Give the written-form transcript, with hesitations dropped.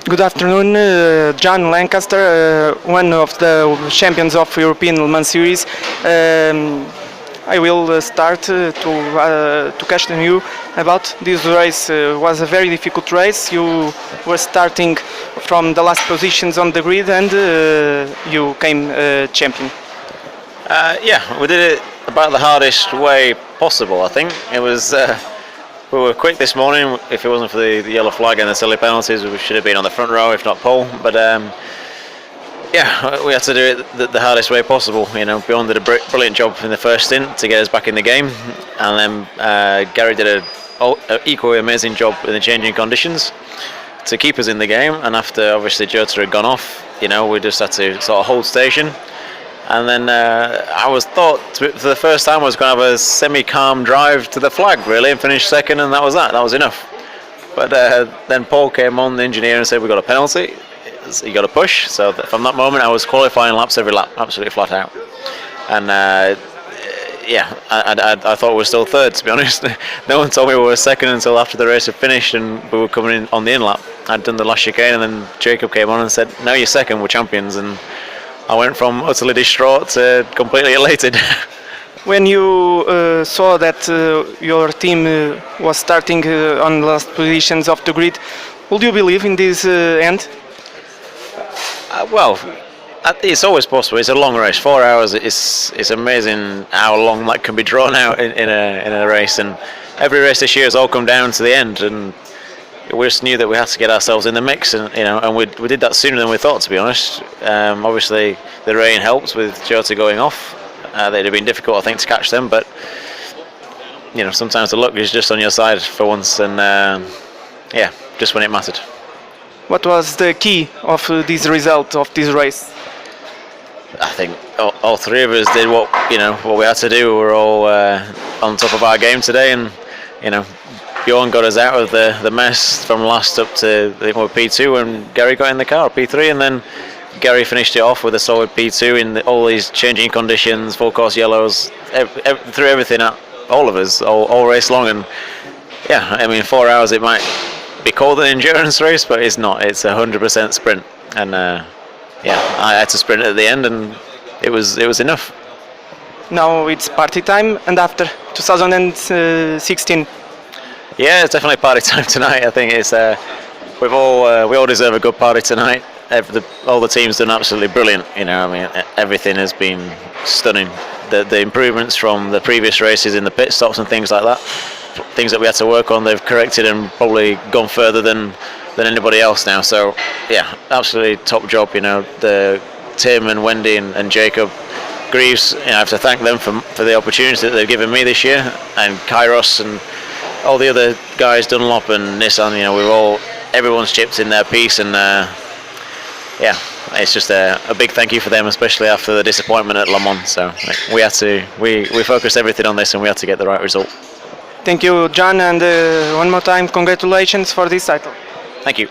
Good afternoon, Jon Lancaster, one of the champions of European Le Mans Series. I will start to question you about this race. Was a very difficult race. You were starting from the last positions on the grid, and you came champion. Yeah, we did it about the hardest way possible. I think it was. We were quick this morning. If it wasn't for the yellow flag and the silly penalties, we should have been on the front row, if not pole. But yeah, we had to do it the hardest way possible. You know, Bjorn did a brilliant job in the first stint to get us back in the game, and then Gary did an equally amazing job in the changing conditions to keep us in the game. And after obviously Jota had gone off, you know, we just had to sort of hold station. And then I thought for the first time I was going to have a semi-calm drive to the flag, really, and finish second, and that was that. That was enough. But then Paul came on, the engineer, and said, "We got a penalty. You got to push." So from that moment, I was qualifying laps every lap, absolutely flat out. And yeah, I thought we were still third, to be honest. No one told me we were second until after the race had finished and we were coming in on the in lap. I'd done the last chicane, and then Jacob came on and said, "Now you're second, we're champions." And I went from utterly distraught to completely elated. When you saw that your team was starting on the last positions of the grid, would you believe in this end? Well, it's always possible. It's a long race. 4 hours. It's amazing how long that can be drawn out in a race. And every race this year has all come down to the end. And we just knew that we had to get ourselves in the mix, and you know, and we did that sooner than we thought, to be honest. Obviously, the rain helped with Jota going off. It'd have been difficult, I think, to catch them, but you know, sometimes the luck is just on your side for once, and yeah, just when it mattered. What was the key of this result of this race? I think all three of us did what we had to do. We were all on top of our game today, and you know, Bjorn got us out of the mess from last up to P2, and Gary got in the car, P3, and then Gary finished it off with a solid P2 in all these changing conditions, full course yellows, through everything, all of us, all race long. And yeah, I mean, 4 hours, it might be called an endurance race, but it's not. It's 100% sprint, and yeah, I had to sprint at the end, and it was enough. Now it's party time, and after 2016. Yeah, it's definitely party time tonight. I think it's we all deserve a good party tonight. All the teams done absolutely brilliant. You know, I mean, everything has been stunning. The improvements from the previous races in the pit stops and things like that, things that we had to work on, they've corrected and probably gone further than anybody else now. So yeah, absolutely top job. You know, Tim and Wendy and Jacob Greaves. You know, I have to thank them for the opportunity that they've given me this year, and Kairos and all the other guys, Dunlop and Nissan. You know, everyone's chipped in their piece, and yeah, it's just a big thank you for them, especially after the disappointment at Le Mans. So we focused everything on this, and we had to get the right result. Thank you, Jon, and one more time, congratulations for this title. Thank you.